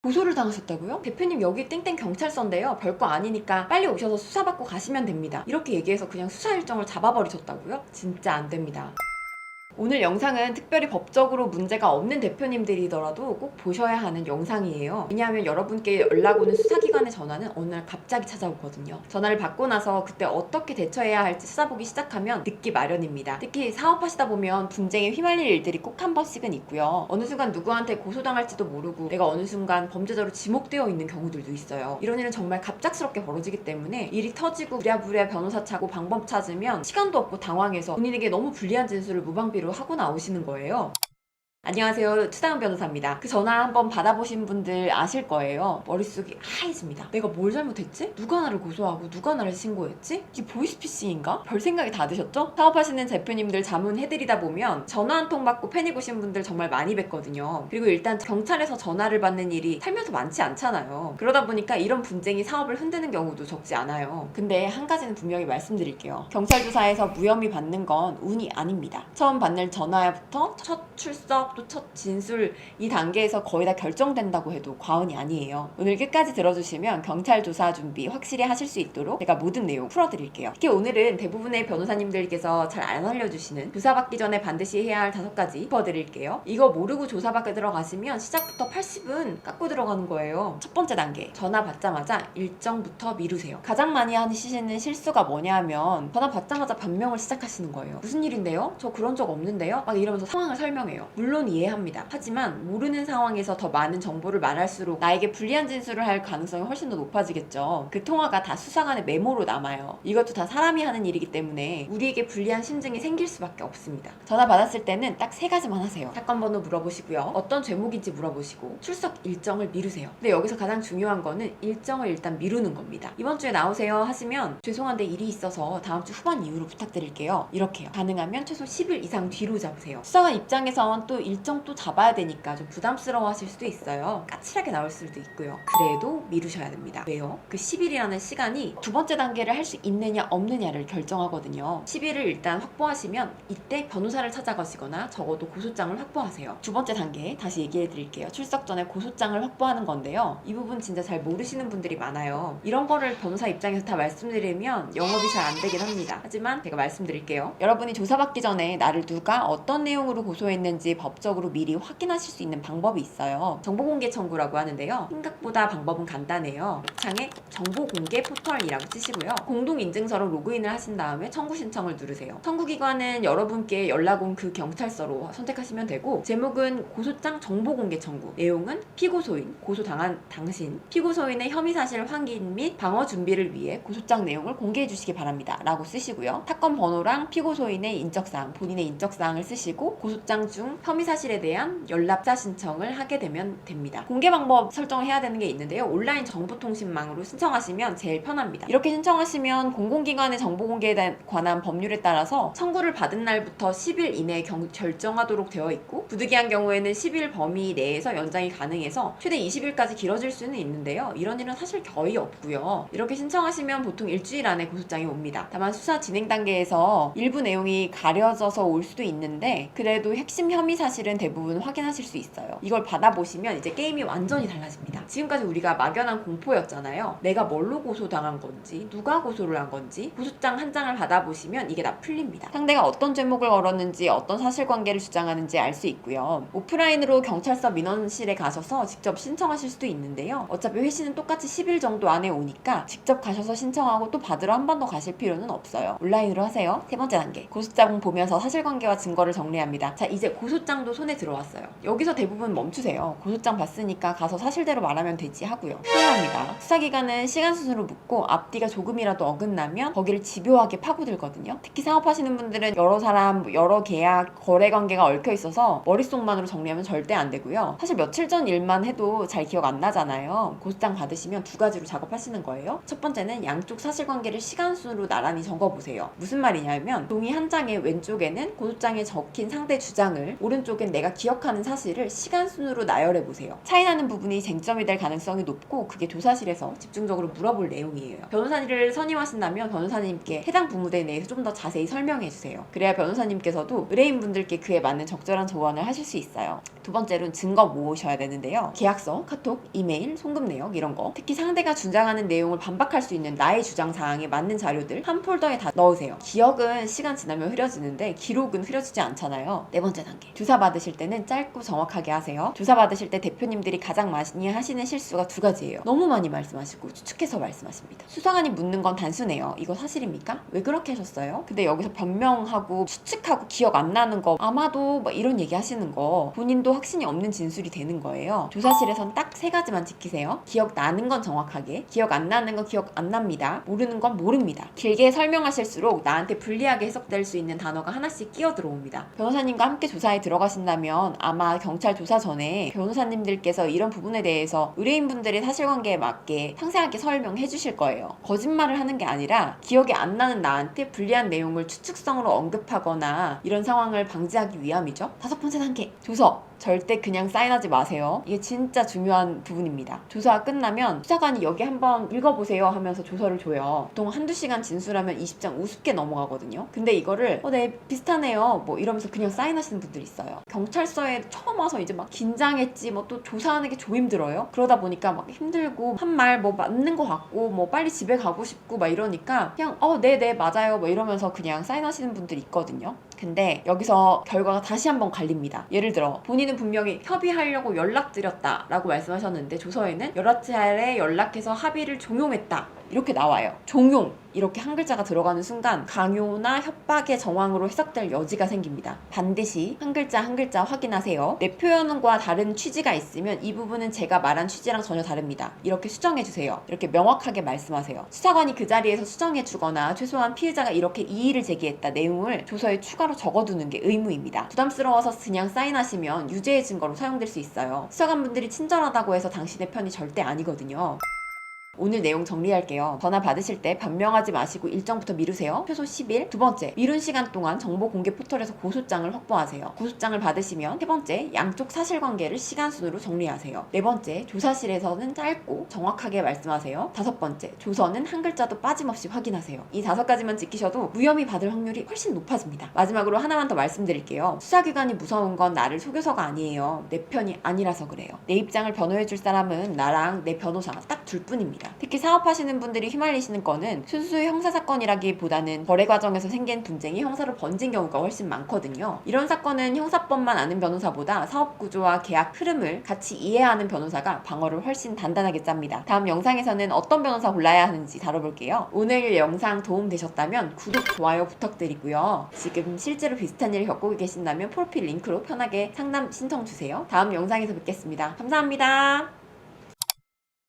고소를 당하셨다고요? 대표님 여기 땡땡 경찰서인데요. 별거 아니니까 빨리 오셔서 수사받고 가시면 됩니다. 이렇게 얘기해서 그냥 수사 일정을 잡아버리셨다고요? 진짜 안 됩니다. 오늘 영상은 특별히 법적으로 문제가 없는 대표님들이더라도 꼭 보셔야 하는 영상이에요. 왜냐하면 여러분께 연락 오는 수사기관의 전화는 어느 날 갑자기 찾아오거든요. 전화를 받고 나서 그때 어떻게 대처해야 할지 수사보기 시작하면 늦기 마련입니다. 특히 사업하시다 보면 분쟁에 휘말릴 일들이 꼭 한 번씩은 있고요. 어느 순간 누구한테 고소당할지도 모르고 내가 어느 순간 범죄자로 지목되어 있는 경우들도 있어요. 이런 일은 정말 갑작스럽게 벌어지기 때문에 일이 터지고 부랴부랴 변호사 찾고 방법 찾으면 시간도 없고 당황해서 본인에게 너무 불리한 진술을 무방비로 하고 나오시는 거예요. 안녕하세요. 추다은 변호사입니다. 그 전화 한번 받아보신 분들 아실 거예요. 머릿속이 하얘집니다. 내가 뭘 잘못했지? 누가 나를 고소하고 누가 나를 신고했지? 이게 보이스피싱인가? 별 생각이 다 드셨죠? 사업하시는 대표님들 자문해드리다 보면 전화 한 통 받고 패닉오신 분들 정말 많이 뵀거든요. 그리고 일단 경찰에서 전화를 받는 일이 살면서 많지 않잖아요. 그러다 보니까 이런 분쟁이 사업을 흔드는 경우도 적지 않아요. 근데 한 가지는 분명히 말씀드릴게요. 경찰 조사에서 무혐의 받는 건 운이 아닙니다. 처음 받는 전화부터 첫 출석 또 첫 진술 이 단계에서 거의 다 결정된다고 해도 과언이 아니에요. 오늘 끝까지 들어주시면 경찰 조사 준비 확실히 하실 수 있도록 제가 모든 내용 풀어드릴게요. 특히 오늘은 대부분의 변호사님들께서 잘 안 알려주시는 조사받기 전에 반드시 해야 할 5가지 짚어드릴게요. 이거 모르고 조사받게 들어가시면 시작부터 80은 깎고 들어가는 거예요. 첫 번째 단계, 전화 받자마자 일정부터 미루세요. 가장 많이 하시는 실수가 뭐냐면 전화 받자마자 변명을 시작하시는 거예요. 무슨 일인데요? 저 그런 적 없는데요? 막 이러면서 상황을 설명해요. 물론 이해합니다. 하지만 모르는 상황에서 더 많은 정보를 말할수록 나에게 불리한 진술을 할 가능성이 훨씬 더 높아지겠죠. 그 통화가 다 수사관의 메모로 남아요. 이것도 다 사람이 하는 일이기 때문에 우리에게 불리한 심증이 생길 수밖에 없습니다. 전화 받았을 때는 딱 3가지만 하세요. 사건 번호 물어보시고요. 어떤 죄목인지 물어보시고 출석 일정을 미루세요. 근데 여기서 가장 중요한 거는 일정을 일단 미루는 겁니다. 이번 주에 나오세요 하시면 죄송한데 일이 있어서 다음 주 후반 이후로 부탁드릴게요. 이렇게요. 가능하면 최소 10일 이상 뒤로 잡으세요. 수사관 입장에선 또 일정 또 잡아야 되니까 좀 부담스러워 하실 수도 있어요. 까칠하게 나올 수도 있고요. 그래도 미루셔야 됩니다. 왜요? 그 10일이라는 시간이 두 번째 단계를 할 수 있느냐 없느냐를 결정하거든요. 10일을 일단 확보하시면 이때 변호사를 찾아가시거나 적어도 고소장을 확보하세요. 두 번째 단계 다시 얘기해 드릴게요. 출석 전에 고소장을 확보하는 건데요. 이 부분 진짜 잘 모르시는 분들이 많아요. 이런 거를 변호사 입장에서 다 말씀드리면 영업이 잘 안 되긴 합니다. 하지만 제가 말씀드릴게요. 여러분이 조사받기 전에 나를 누가 어떤 내용으로 고소했는지 법적으로 미리 확인하실 수 있는 방법이 있어요. 정보공개 청구라고 하는데요. 생각보다 방법은 간단해요. 창에 정보공개 포털이라고 치시고요. 공동인증서로 로그인을 하신 다음에 청구 신청을 누르세요. 청구기관은 여러분께 연락 온 그 경찰서로 선택하시면 되고 제목은 고소장 정보공개 청구, 내용은 피고소인, 고소당한 당신, 피고소인의 혐의사실 확인 및 방어 준비를 위해 고소장 내용을 공개해 주시기 바랍니다 라고 쓰시고요. 사건 번호랑 피고소인의 인적사항, 본인의 인적사항을 쓰시고 고소장 중 혐의사실에 대한 연락자 신청을 하게 되면 됩니다. 공개 방법 설정을 해야 되는 게 있는데요. 온라인 정보통신망으로 신청하시면 제일 편합니다. 이렇게 신청하시면 공공기관의 정보공개에 관한 법률에 따라서 청구를 받은 날부터 10일 이내에 결정하도록 되어 있고 부득이한 경우에는 10일 범위 내에서 연장이 가능해서 최대 20일까지 길어질 수는 있는데요. 이런 일은 사실 거의 없고요. 이렇게 신청하시면 보통 일주일 안에 고소장이 옵니다. 다만 수사 진행 단계에서 일부 내용이 가려져서 올 수도 있는데 그래도 핵심 혐의 사실은 대부분 확인하실 수 있어요. 이걸 받아보시면 이제 게임이 완전히 달라집니다. 지금까지 우리가 막연한 공포였잖아요. 내가 뭘로 고소당한 건지 누가 고소를 한 건지 고소장 한 장을 받아보시면 이게 다 풀립니다. 상대가 어떤 제목을 걸었는지 어떤 사실관계를 주장하는지 알 수 있고요. 오프라인으로 경찰서 민원실에 가셔서 직접 신청하실 수도 있는데요. 어차피 회신은 똑같이 10일 정도 안에 오니까 직접 가셔서 신청하고 또 받으러 한 번 더 가실 필요는 없어요. 온라인으로 하세요. 세 번째 단계, 고소장 보면서 사실관계와 증거를 정리합니다. 자, 이제 고소장도 손에 들어왔어요. 여기서 대부분 멈추세요. 고소장 봤으니까 가서 사실대로 말하면 되지 하고요. 필요합니다. 수사기관은 시간 순으로 묻고 앞뒤가 조금이라도 어긋나면 거기를 집요하게 파고들거든요. 특히 사업하시는 분들은 여러 사람, 여러 계약, 거래관계가 얽혀 있어서 머릿속만으로 정리하면 절대 안 되고요. 사실 며칠 전 일만 해도 잘 기억 안 나잖아요. 고소장 받으시면 2가지로 작업하시는 거예요. 첫 번째는 양쪽 사실관계를 시간순으로 나란히 적어보세요. 무슨 말이냐면 종이 한 장의 왼쪽에는 고소장에 적힌 상대 주장을, 오른쪽에 기억엔 내가 기억하는 사실을 시간 순으로 나열해 보세요. 차이 나는 부분이 쟁점이 될 가능성이 높고 그게 조사실에서 집중적으로 물어볼 내용이에요. 변호사를 선임하신다면 변호사님께 해당 부문에 대해서 좀 더 자세히 설명해 주세요. 그래야 변호사님께서도 의뢰인분들께 그에 맞는 적절한 조언을 하실 수 있어요. 두 번째로는 증거 모으셔야 되는데요. 계약서, 카톡, 이메일, 송금 내역 이런 거, 특히 상대가 주장하는 내용을 반박할 수 있는 나의 주장 사항에 맞는 자료들 한 폴더에 다 넣으세요. 기억은 시간 지나면 흐려지는데 기록은 흐려지지 않잖아요. 네 번째 단계, 조사 받으실 때는 짧고 정확하게 하세요. 조사 받으실 때 대표님들이 가장 많이 하시는 실수가 두 가지예요. 너무 많이 말씀하시고 추측해서 말씀하십니다. 수사관이 묻는 건 단순해요. 이거 사실입니까? 왜 그렇게 하셨어요? 근데 여기서 변명하고 추측하고 기억 안 나는 거, 아마도 뭐 이런 얘기 하시는 거 본인도 확신이 없는 진술이 되는 거예요. 조사실에선 딱 세 가지만 지키세요. 기억 나는 건 정확하게, 기억 안 나는 건 기억 안 납니다, 모르는 건 모릅니다. 길게 설명하실수록 나한테 불리하게 해석될 수 있는 단어가 하나씩 끼어 들어옵니다. 변호사님과 함께 조사에 들어가신다면 아마 경찰 조사 전에 변호사님들께서 이런 부분에 대해서 의뢰인분들의 사실관계에 맞게 상세하게 설명해 주실 거예요. 거짓말을 하는 게 아니라 기억이 안 나는 나한테 불리한 내용을 추측성으로 언급하거나 이런 상황을 방지하기 위함이죠. 다섯 번째 단계, 조서. 절대 그냥 사인하지 마세요. 이게 진짜 중요한 부분입니다. 조사가 끝나면 수사관이 여기 한번 읽어보세요 하면서 조서를 줘요. 보통 한두 시간 진술하면 20장 우습게 넘어가거든요. 근데 이거를 네 비슷하네요 뭐 이러면서 그냥 사인하시는 분들이 있어요. 경찰서에 처음 와서 이제 막 긴장했지 뭐 또 조사하는 게 좀 힘들어요. 그러다 보니까 막 힘들고 한 말 뭐 맞는 것 같고 뭐 빨리 집에 가고 싶고 막 이러니까 그냥 네네 맞아요 뭐 이러면서 그냥 사인하시는 분들이 있거든요. 근데 여기서 결과가 다시 한번 갈립니다. 예를 들어 본인은 분명히 협의하려고 연락드렸다 라고 말씀하셨는데 조서에는 여러 차례 연락해서 합의를 종용했다 이렇게 나와요. 종용 이렇게 한 글자가 들어가는 순간 강요나 협박의 정황으로 해석될 여지가 생깁니다. 반드시 한 글자 한 글자 확인하세요. 내 표현과 다른 취지가 있으면 이 부분은 제가 말한 취지랑 전혀 다릅니다. 이렇게 수정해주세요. 이렇게 명확하게 말씀하세요. 수사관이 그 자리에서 수정해주거나 최소한 피해자가 이렇게 이의를 제기했다 내용을 조서에 추가로 적어두는 게 의무입니다. 부담스러워서 그냥 사인하시면 유죄의 증거로 사용될 수 있어요. 수사관분들이 친절하다고 해서 당신의 편이 절대 아니거든요. 오늘 내용 정리할게요. 전화 받으실 때 변명하지 마시고 일정부터 미루세요. 최소 10일. 두 번째, 미룬 시간 동안 정보 공개 포털에서 고소장을 확보하세요. 고소장을 받으시면 세 번째, 양쪽 사실관계를 시간순으로 정리하세요. 네 번째, 조사실에서는 짧고 정확하게 말씀하세요. 다섯 번째, 조서는 한 글자도 빠짐없이 확인하세요. 이 5가지만 지키셔도 무혐의 받을 확률이 훨씬 높아집니다. 마지막으로 하나만 더 말씀드릴게요. 수사기관이 무서운 건 나를 속여서가 아니에요. 내 편이 아니라서 그래요. 내 입장을 변호해줄 사람은 나랑 내 변호사 딱 둘뿐입니다. 특히 사업하시는 분들이 휘말리시는 건은 순수 형사사건이라기보다는 거래 과정에서 생긴 분쟁이 형사로 번진 경우가 훨씬 많거든요. 이런 사건은 형사법만 아는 변호사보다 사업구조와 계약 흐름을 같이 이해하는 변호사가 방어를 훨씬 단단하게 짭니다. 다음 영상에서는 어떤 변호사 골라야 하는지 다뤄볼게요. 오늘 영상 도움되셨다면 구독, 좋아요 부탁드리고요. 지금 실제로 비슷한 일을 겪고 계신다면 프로필 링크로 편하게 상담 신청 주세요. 다음 영상에서 뵙겠습니다. 감사합니다.